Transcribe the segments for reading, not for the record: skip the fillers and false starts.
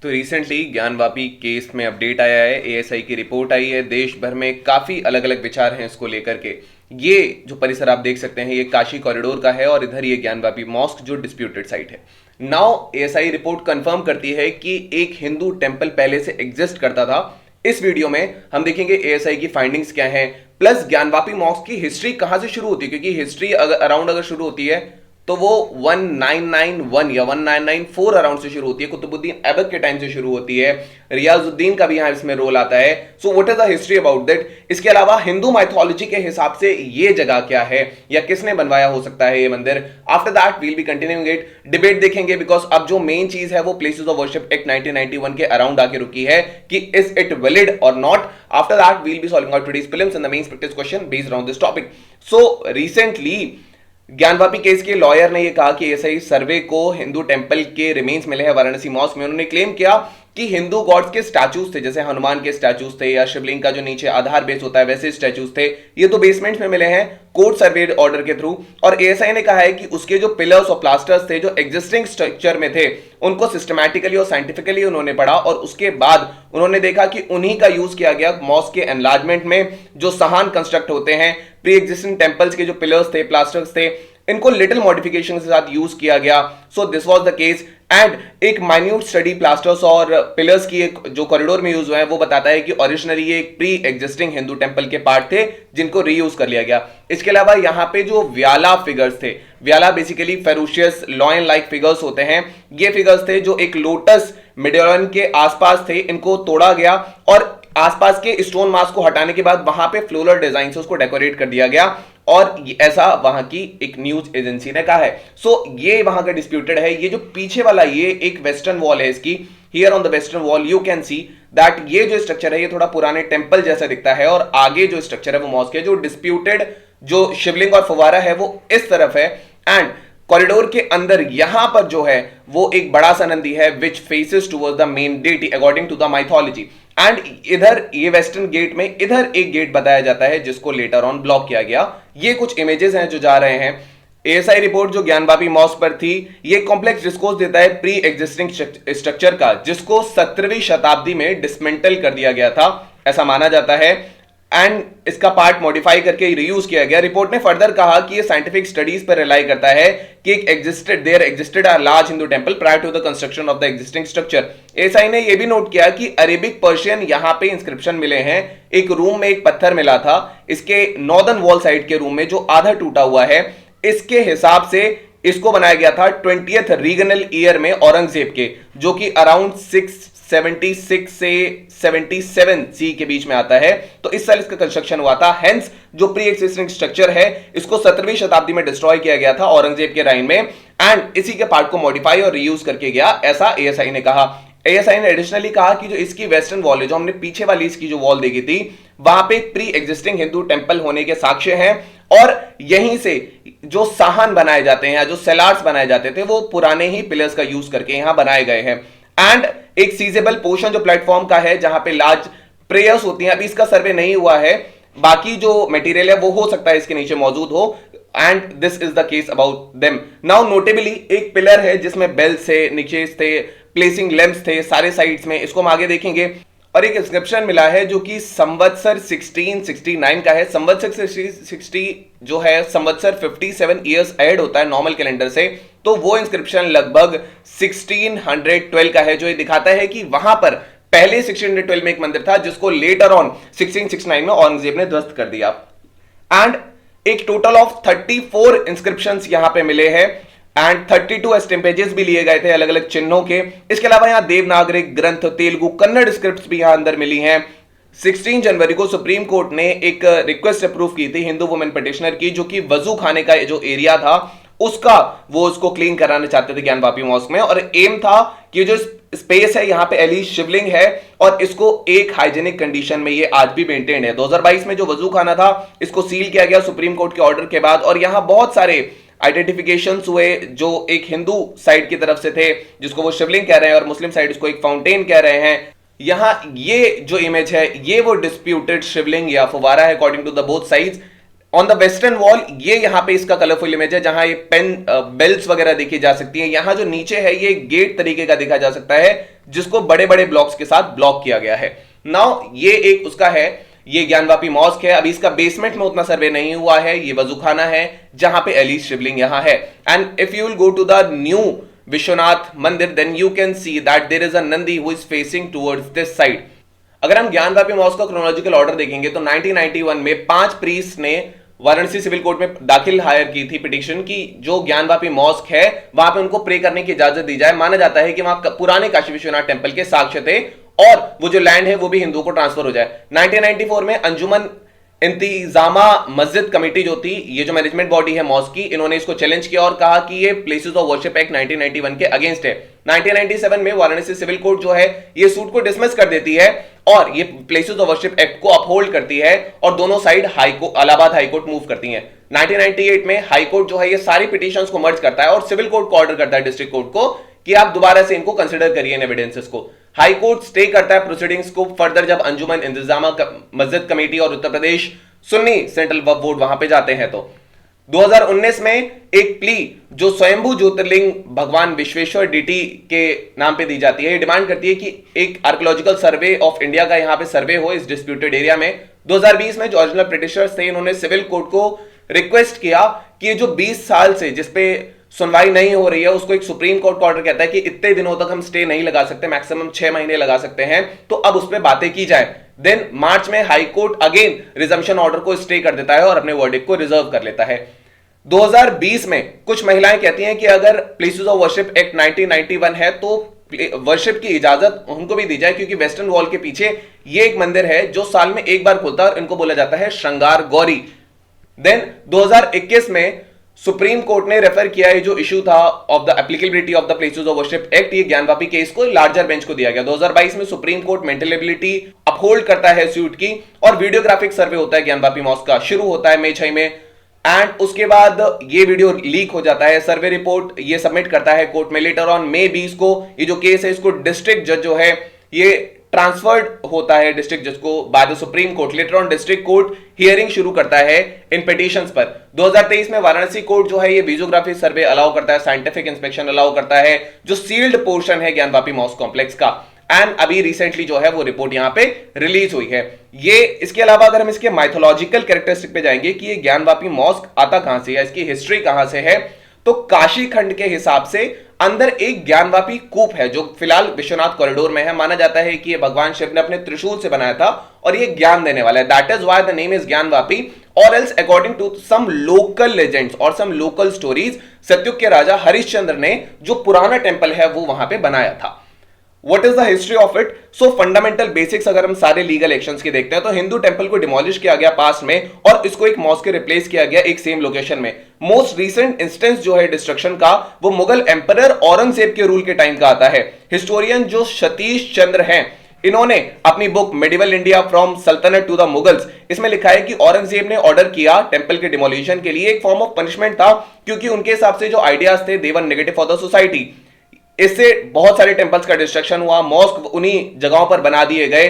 तो recently Gyanvapi case में update आया है। एएसआई की रिपोर्ट आई है। देश भर में काफी अलग अलग विचार हैं इसको लेकर के। ये जो परिसर आप देख सकते हैं ये काशी कॉरिडोर का है और इधर ये ज्ञानवापी मॉस्क जो डिस्प्यूटेड साइट है। नाउ एएसआई रिपोर्ट कंफर्म करती है कि एक हिंदू टेंपल पहले से एग्जिस्ट करता था। इस वीडियो में हम देखेंगे एएसआई की फाइंडिंग्स क्या हैं, प्लस ज्ञानवापी मॉस्क की हिस्ट्री कहां से शुरू होती है, क्योंककि हिस्ट्री अगर शुरू होती है तो वो 1991 या 1994 अराउंड से शुरू होती है। कुतुबुद्दीन ऐबक के टाइम से शुरू होती है। रियाजुद्दीन का भी यहां इसमें रोल आता है। So what is the history about that. इसके अलावा हिंदू माइथोलॉजी के हिसाब से ये जगह क्या है या किसने बनवाया हो सकता है ये मंदिर। After that we'll be continuing it, debate देखेंगे, बिकॉज अब जो मेन चीज है वो प्लेसेस ऑफ वर्शिप एक्ट 1991 के अराउंड आके रुकी है कि इज इट वैलिड और नॉट। After that we'll be solving out today's prelims and the mains practice question based around this topic. So recently Gyanvapi case के लॉयर ने यह कहा कि एएसआई सर्वे को हिंदू टेंपल के रिमेन्स मिले हैं वाराणसी मॉस्क में। उन्होंने क्लेम किया कि हिंदू गॉड्स के स्टैचूज थे, जैसे हनुमान के स्टैचूज थे या शिवलिंग का जो नीचे आधार बेस होता है वैसे स्टैचूज थे। ये तो बेसमेंट में मिले हैं कोर्ट सर्वे ऑर्डर के थ्रू। और एएसआई ने कहा है कि उसके जो पिलर्स और प्लास्टर्स थे जो एग्जिस्टिंग स्ट्रक्चर में थे उनको सिस्टमैटिकली और साइंटिफिकली उन्होंने पढ़ा और उसके बाद उन्होंने देखा कि उन्हीं का यूज किया गया मॉस्क के एनलार्जमेंट में। जो सहान कंस्ट्रक्ट होते हैं, प्री एग्जिस्टिंग टेंपल्स के जो पिलर्स थे, प्लास्टर्स थे, इनको लिटिल मॉडिफिकेशन के साथ यूज किया गया। So this was the case. And एक माइन्यूट स्टडी प्लास्टर्स और पिलर्स की एक जो कॉरिडोर में यूज हुआ है वो बताता है कि ओरिजिनली ये एक प्री एग्जिस्टिंग हिंदू टेंपल के पार्ट थे जिनको रीयूज कर लिया गया। इसके अलावा यहाँ पे जो व्याला फिगर्स थे, व्याला basically ferocious lion like figures होते हैं। ये फिगर्स थे जो एक लोटस मेडोलन के आसपास थे, इनको तोड़ा गया और आसपास के स्टोन मास को हटाने के बाद वहां पे फ्लोरल डिजाइन से उसको डेकोरेट कर दिया गया और ऐसा वहां की एक न्यूज एजेंसी ने कहा है। सो ये वहां का डिस्प्यूटेड है। ये जो पीछे वाला ये एक वेस्टर्न वॉल है इसकी, here on the western wall you can see that ये जो स्ट्रक्चर है ये थोड़ा पुराने टेंपल जैसा दिखता है और आगे जो स्ट्रक्चर है वो मॉस्क है। जो डिस्प्यूटेड जो शिवलिंग और फवारा है वो इस तरफ है एंड कॉरिडोर के अंदर यहां पर जो है वो एक बड़ा सा नंदी है which faces towards the main deity according to the mythology. And इधर ये वेस्टर्न गेट में इधर एक गेट बताया जाता है जिसको लेटर ऑन ब्लॉक किया गया। ये कुछ इमेजेस हैं जो जा रहे हैं। एएसआई रिपोर्ट जो ज्ञानवापी मॉस्क पर थी ये कॉम्प्लेक्स डिस्कोर्स देता है प्री एग्जिस्टिंग स्ट्रक्चर का, जिसको 17वीं शताब्दी में डिसमेंटल कर दिया गया था ऐसा माना जाता है एंड इसका पार्ट मॉडिफाई करके रीयूज किया गया। रिपोर्ट ने फर्दर कहा कि ये साइंटिफिक स्टडीज पर रिलाई करता है कि एक existed a large Hindu temple prior to the construction of the existing structure. ASI ने यह भी नोट किया कि अरेबिक पर्शियन यहां पे इंस्क्रिप्शन मिले हैं। एक रूम में एक पत्थर मिला था इसके नॉर्दर्न वॉल साइड के रूम में जो आधा टूटा हुआ है। इसके हिसाब से इसको बनाया गया था 20th रीगनल ईयर में औरंगजेब के, जो कि अराउंड 676 से 77 सी के बीच में आता है। तो इस साल इसका कंस्ट्रक्शन हुआ था। हेंस जो प्री एक्सिस्टिंग स्ट्रक्चर है इसको 17वीं शताब्दी में डिस्ट्रॉय किया गया था औरंगजेब के राइन में एंड इसी के पार्ट को मॉडिफाई और रीयूज करके गया, ऐसा एएसआई ने कहा। एएसआई ने एडिशनली कहा कि जो इसकी वेस्टर्न वॉल है, जो हमने पीछे वाली इसकी जो वॉल देखी थी, वहां पे प्री एग्जिस्टिंग हिंदू टेंपल होने के साक्ष्य हैं और यहीं से जो साहन बनाए जाते हैं या जो सेलार्स बनाए जाते थे वो पुराने ही पिलर्स का यूज करके यहां बनाए गए हैं। एंड एक सीजेबल पोर्शन जो प्लेटफॉर्म का है जहां पे लार्ज प्रेयर्स होती हैं, अभी इसका सर्वे नहीं हुआ है, बाकी जो मटेरियल है वो हो सकता है इसके नीचे मौजूद हो and this is the case about them. Now notably एक पिलर है जिसमें बेल्स थे, निचेस थे, प्लेसिंग लैंप्स थे सारे साइड्स में, इसको हम आगे देखेंगे। और एक इंस्क्रिप्शन मिला है जो कि संवत्सर 1669 का है। संवत्सर 60 जो है संवत्सर 57 इयर्स ऐड होता है नॉर्मल कैलेंडर से, तो वो इंस्क्रिप्शन लगभग 1612 का है, जो ये दिखाता है कि वहां पर पहले 1612 में एक मंदिर था जिसको लेटर ऑन 1669 में औरंगजेब ने ध्वस्त कर दिया। एंड एक टोटल ऑफ 34 इंस्क्रिप्शंस यहां पे मिले हैं एंड 32 एस्टेम्पेजेस भी लिए गए थे अलग अलग चिन्हों के। इसके अलावा यहां देवनागरी ग्रंथ, तेलुगु, कन्नड़ स्क्रिप्ट्स भी यहां अंदर मिली हैं। 16 जनवरी को सुप्रीम कोर्ट ने एक रिक्वेस्ट अप्रूव की थी हिंदू वुमेन पिटिशनर की, जो कि वजू खाने का जो एरिया था उसका वो उसको क्लीन कराना चाहते थे ज्ञानवापी मॉस्क में। और एम था कि जो स्पेस है यहाँ पे एली शिवलिंग है और इसको एक हाइजेनिक कंडीशन में ये आज भी मेंटेन है। 2022 में जो वजू खाना था इसको सील किया गया सुप्रीम कोर्ट के ऑर्डर के बाद और यहाँ बहुत सारे आइडेंटिफिकेशंस हुए जो एक हिंदू साइड की तरफ से थे जिसको वो शिवलिंग कह रहे हैं और मुस्लिम साइड इसको एक फाउंटेन कह रहे हैं। यहां ये जो इमेज है ये वो डिस्प्यूटेड शिवलिंग या फुवारा है according to the both sides. On the western wall ये यहाँ पे इसका कलरफुल इमेज है, जहां ये पेन बेल्स वगैरह देखी जा सकती है। यहां जो नीचे है ये गेट तरीके का देखा जा सकता है, जिसको बड़े बड़े ब्लॉक्स के साथ ब्लॉक किया गया है। नाउ ये एक उसका है, ये ज्ञानवापी मॉस्क है। अभी इसका बेसमेंट में उतना सर्वे नहीं हुआ है, ये वजूखाना है जहां पे अली शिवलिंग यहां है। And if you will go to the new Vishwanath mandir, then you can see that there is a Nandi who is facing towards this side. अगर हम ज्ञानवापी मॉस्क का क्रोनोलॉजिकल ऑर्डर देखेंगे तो 1991 में 5 प्रीस्ट ने वाराणसी सिविल कोर्ट में दाखिल हायर की थी पिटीशन की जो ज्ञानवापी मॉस्क है वहां पे उनको प्रे करने की इजाजत दी जाए। माना जाता है कि वहां पुराने काशी विश्वनाथ टेंपल के साक्ष्य थे और वो जो लैंड है वो भी हिंदुओं को ट्रांसफर हो जाए। 1994 में अंजुमन इंतिजामा मस्जिद कमेटी जो थी, ये जो मैनेजमेंट बॉडी है मॉस्क की, इन्होंने इसको चैलेंज किया और कहा कि ये प्लेसेस ऑफ वर्शिप एक्ट 1991 के अगेंस्ट है। 1997 में वाराणसी सिविल कोर्ट जो है ये सूट को डिसमिस कर देती है और ये प्लेसेस ऑफ वर्शिप एक्ट को अपहोल्ड करती है और दोनों साइड इलाहाबाद हाईकोर्ट मूव करती है। 1998 में हाईकोर्ट जो है ये सारी पिटीशंस को मर्ज करता है और सिविल कोर्ट को ऑर्डर करता है डिस्ट्रिक्ट कोर्ट को कि आप दोबारा से इनको कंसिडर करिए इन एविडेंसेस को। हाई कोर्ट स्टे करता है प्रोसीडिंग्स को फर्दर जब अंजुमन इंतजामा मस्जिद कमेटी और उत्तर प्रदेश सुन्नी सेंट्रल वक्फ बोर्ड वहां पे जाते हैं। तो 2019 में एक प्ली जो स्वयंभू ज्योतिर्लिंग भगवान विश्वेश्वर डीटी के नाम पे दी जाती है, ये डिमांड करती है कि एक आर्कियोलॉजिकल सर्वे ऑफ इंडिया का यहां पे सर्वे हो इस डिस्प्यूटेड एरिया में। 2020 में जो ओरिजिनल पिटिशनर्स थे इन्होंने सिविल कोर्ट को रिक्वेस्ट किया कि ये जो 20 साल से जिसपे सुनवाई नहीं हो रही है उसको एक सुप्रीम कोर्ट का ऑर्डर कहता है कि इतने दिनों तक हम स्टे नहीं लगा सकते, मैक्सिमम 6 महीने लगा सकते हैं, तो अब उस पर बातें की जाए। देन मार्च में high court again resumption order को स्टे कर देता है और अपने वर्डिक्ट को रिजर्व कर लेता है। 2020 में कुछ महिलाएं कहती हैं कि अगर प्लेसेस ऑफ वर्शिप एक्ट 1991 है तो वर्शिप की इजाजत उनको भी दी जाए, क्योंकि वेस्टर्न वॉल के पीछे ये एक मंदिर है जो साल में एक बार खुलता है और इनको बोला जाता है श्रृंगार गौरी। देन 2021 में सुप्रीम कोर्ट ने रेफर किया है जो इशू था of the applicability of the places of worship act, ये ज्ञानवापी केस को लार्जर बेंच को दिया गया। 2022 में सुप्रीम कोर्ट मेंटेलेबिलिटी अपहोल्ड करता है सूट की और वीडियोग्राफिक सर्वे होता है ज्ञानवापी मॉस्क का, शुरू होता है मई 6 में। एंड उसके बाद ये वीडियो लीक हो जाता है, सर्वे रिपोर्ट ये सबमिट करता है कोर्ट में। लेटर ऑन मई 20 को ये जो केस है इसको डिस्ट्रिक्ट जज जो है ये ट्रांसफर्ड होता है डिस्ट्रिक्ट जज को by the supreme court. Later on district court hearing शुरू करता है इन पिटीशंस पर। 2023 में वाराणसी कोर्ट जो है ये वीडियोग्राफी सर्वे अलाउ करता है, साइंटिफिक इंस्पेक्शन अलाउ करता है जो सील्ड पोर्शन है ज्ञानवापी मॉस्क कॉम्प्लेक्स का। एंड अभी रिसेंटली जो है वो रिपोर्ट यहां पे रिलीज हुई है। ये इसके अलावा अगर हम इसके माइथोलॉजिकल कैरेक्टरिस्टिक पे जाएंगे कि ये ज्ञानवापी मॉस्क आता कहां से है, इसकी हिस्ट्री कहां से है, तो काशी खंड के हिसाब से अंदर एक ज्ञानवापी कूप है जो फिलहाल विश्वनाथ कॉरिडोर में है। माना जाता है कि ये भगवान शिव ने अपने त्रिशूल से बनाया था और ये ज्ञान देने वाला है। That is why the name is Gyanvapi. और else according to some local legends और सम लोकल स्टोरीज, सतयुग के राजा हरिश्चंद्र ने जो पुराना टेंपल है वो वहां पे बनाया था। What is the history of it? So fundamental basics अगर हम सारे लीगल एक्शंस के देखते हैं तो हिंदू टेंपल को डिमोलिश किया गया पास्ट में और इसको एक मॉस्क के रिप्लेस किया गया एक सेम लोकेशन में। मोस्ट रीसेंट इंस्टेंस जो है डिस्ट्रक्शन का वो मुगल एम्परर औरंगजेब के रूल के टाइम का आता है। हिस्टोरियन जो सतीश चंद्र हैं इन्होंने अपनी बुक मेडिवल इंडिया फ्रॉम सल्तनत टू द मुगल्स इसमें लिखा है कि औरंगजेब ने ऑर्डर किया टेंपल के डिमोलिशन के लिए, एक फॉर्म ऑफ पनिशमेंट था क्योंकि उनके हिसाब से जो आइडियाज थे दे वर नेगेटिव फॉर द सोसाइटी। इससे बहुत सारे टेंपल्स का डिस्ट्रक्शन हुआ, मॉस्क उन्हीं जगहों पर बना दिए गए।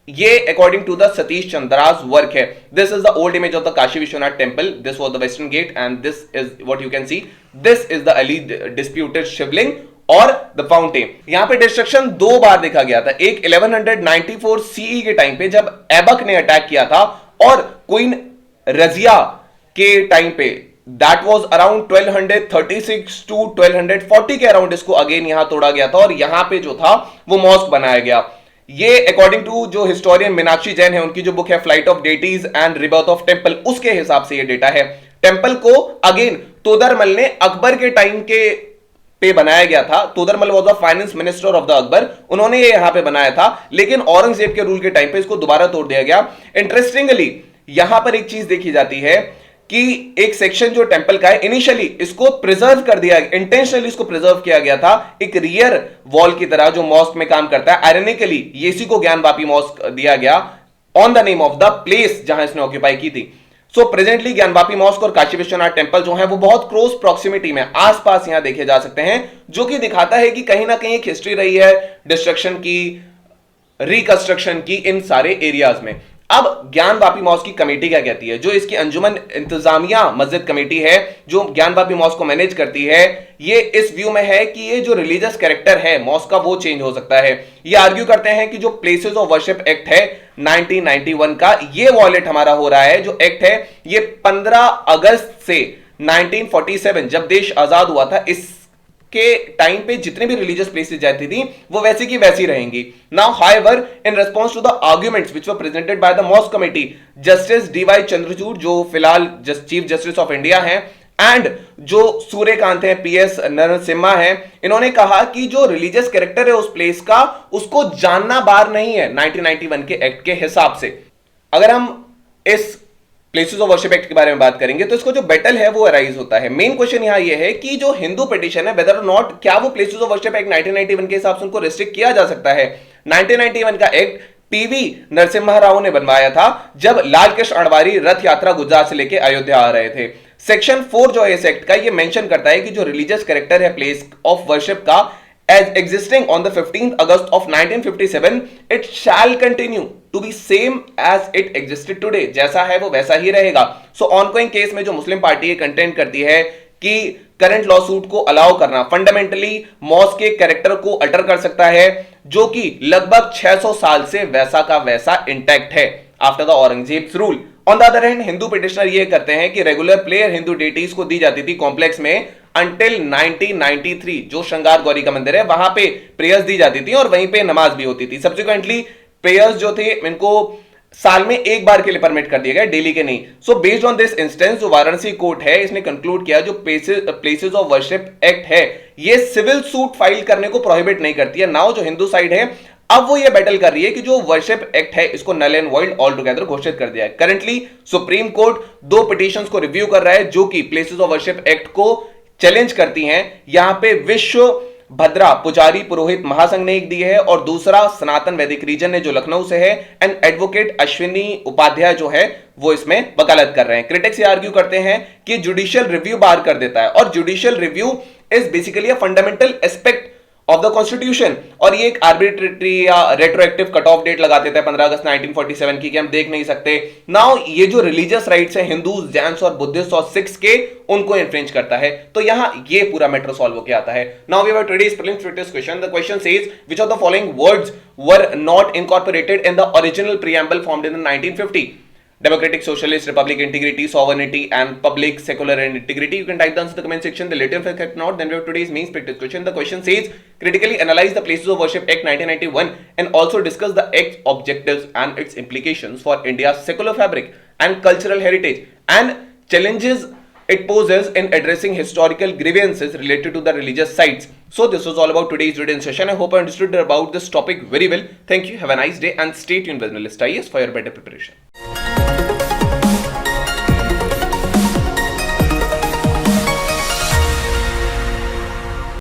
ये according to the Satish Chandra's work है। This is the old image of the Kashi Vishwanath temple, this was the western gate and this is what you can see, this is the अली डिस्प्यूटेड शिवलिंग और द फाउंटेन। यहां पे डिस्ट्रक्शन 2 बार देखा गया था, एक 1194 CE के टाइम पे जब ऐबक ने अटैक किया था और क्वीन रजिया के टाइम पे, दैट वॉज अराउंड 1236 टू 1240 के अराउंड इसको अगेन यहां तोड़ा गया था और यहां पे जो था वो मॉस्क बनाया गया। ये अकॉर्डिंग टू जो हिस्टोरियन मीनाक्षी जैन है उनकी जो बुक है flight of deities and rebirth of temple, उसके हिसाब से ये डेटा है। टेंपल को अगेन तोदरमल ने अकबर के टाइम के पे बनाया गया था। Todarmal was the finance minister of the Akbar, उन्होंने ये यहां पे बनाया था, लेकिन औरंगजेब के रूल के टाइम पे इसको दोबारा तोड़ दिया गया। इंटरेस्टिंगली यहां पर एक चीज देखी जाती है कि एक सेक्शन जो टेंपल का है इनिशियली इसको प्रिजर्व कर दिया, इंटेंशनली इसको प्रिजर्व किया गया था एक रियर वॉल की तरह जो मॉस्क में काम करता है। आयरनिकली ये इसी को ज्ञानवापी मॉस्क दिया गया on the name of the place जहां इसने ऑक्यूपाई की थी। सो प्रेजेंटली ज्ञानवापी मॉस्क और काशी विश्वनाथ टेंपल जो है वो बहुत क्लोज प्रॉक्सिमिटी में आसपास यहां देखे जा सकते हैं, जो कि दिखाता है कि कहीं ना कहीं एक हिस्ट्री रही है डिस्ट्रक्शन की, रिकंस्ट्रक्शन की इन सारे एरियाज में। अब ज्ञान वापी मॉस्क की कमेटी क्या कहती है? जो इसकी अंजुमन इंतजामिया मस्जिद कमेटी है जो ज्ञान वापी मॉस्क को मैनेज करती है, ये इस व्यू में है कि ये जो रिलीजियस कैरेक्टर है मॉस्क का वो चेंज हो सकता है। ये आर्ग्यू करते हैं कि जो प्लेसेस ऑफ वर्शिप एक्ट है 1991 का, ये वॉयलेट हमारा हो रहा है। जो एक्ट है ये 15 अगस्त से 1947 जब देश आजाद हुआ था इस के टाइम पे जितने भी रिलीजियस प्लेसेस जाती थी वो वैसी की वैसी रहेंगी। Now however in response to the arguments which were presented by the mosque committee, justice DY Chandrachud जो फिलहाल चीफ जस्टिस ऑफ इंडिया हैं एंड जो सूर्यकांत है पीएस नरसिम्हा है, इन्होंने कहा कि जो रिलीजियस कैरेक्टर है उस प्लेस का उसको जानना बार नहीं है 1991 के एक्ट के हिसाब से। अगर हम इस प्लेसेस ऑफ वर्शिप एक्ट के बारे में बात करेंगे तो इसको जो बैटल है वो अराइज होता है। मेन क्वेश्चन यहां ये है कि जो हिंदू पिटीशन है वेदर और नॉट क्या वो प्लेसेस ऑफ वर्शिप एक्ट 1991 के हिसाब से उनको रिस्ट्रिक्ट किया जा सकता है। 1991 का एक्ट पीवी नरसिम्हा राव ने बनवाया था जब लाल कृष्ण अडवाणी रथ यात्रा गुजरात से लेके अयोध्या आ रहे थे। सेक्शन 4 जो है इस एक्ट का ये मेंशन करता है कि जो रिलीजियस कैरेक्टर है प्लेस ऑफ वर्शिप का as existing on the 15th August of 1957 it shall continue to be same as it existed today। जैसा है वो वैसा ही रहेगा। सो ऑनगोइंग केस में जो मुस्लिम पार्टी ये कंटेंट करती है कि करंट लॉ सूट को अलाउ करना फंडामेंटली मॉस्क के कैरेक्टर को अल्टर कर सकता है जो कि लगभग 600 साल से वैसा का वैसा इंटैक्ट है after the Aurangzeb's rule. On the other hand Hindu petitioner ये करते हैं कि रेगुलर प्लेयर हिंदू डेटीज को दी जाती थी कॉम्प्लेक्स में अंटिल 1993 जो श्रृंगार गौरी का मंदिर है वहां पे प्रेयर्स दी जाती थी और वहीं पे नमाज भी होती थी। सब्सिक्वेंटली प्रेयर्स जो थे इनको साल में एक बार के लिए परमिट कर दिया गया, डेली के नहीं। So based on this instance जो वाराणसी कोर्ट है इसने कंक्लूड किया जो प्लेसेस ऑफ वर्शिप एक्ट है ये सिविल सूट फाइल करने को प्रोहिबिट नहीं करती है। नाउ जो हिंदू साइड है अब वो ये बैटल कर रही है कि जो वर्शिप एक्ट है इसको null and void all together घोषित कर दिया है। करंटली सुप्रीम कोर्ट 2 पिटीशंस को रिव्यू कर रहा है जो कि प्लेसेस ऑफ वर्शिप एक्ट को चैलेंज करती हैं। यहां पे विश्व भद्रा पुजारी पुरोहित महासंघ ने एक दी है और दूसरा सनातन वैदिक रीजन ने जो लखनऊ से है एंड एडवोकेट अश्विनी उपाध्याय जो है वो इसमें वकालत कर रहे हैं। क्रिटिक्स ये आर्ग्यू करते हैं कि जुडिशियल रिव्यू बार कर देता है और judicial review is basically a fundamental aspect of the constitution और ये एक आर्बिट्रेटरी या रेट्रोएक्टिव कट ऑफ डेट लगा देता है 15 अगस्त 1947 की कि हम देख नहीं सकते। नाउ ये जो रिलीजियस राइट्स है हिंदूज जैन्स और बुद्धिस्ट और सिख्स के उनको इन्फ्रिंज करता है। तो यहां ये पूरा मैटर सॉल्व होकर आता है। Now we have today's prelims fitness question. The question says which of the following words were not incorporated in the original preamble formed in 1950? Democratic, socialist, republic, integrity, sovereignty, and public, secular, and integrity. You can type the answer in the comment section. The later fact not. Then we have today's main practice question. The question says critically analyze the Places of Worship Act 1991 and also discuss the act's objectives and its implications for India's secular fabric and cultural heritage and challenges it poses in addressing historical grievances related to the religious sites. So this was all about today's written session. I hope I understood about this topic very well. Thank you. Have a nice day and stay tuned with Analyst IAS for your better preparation.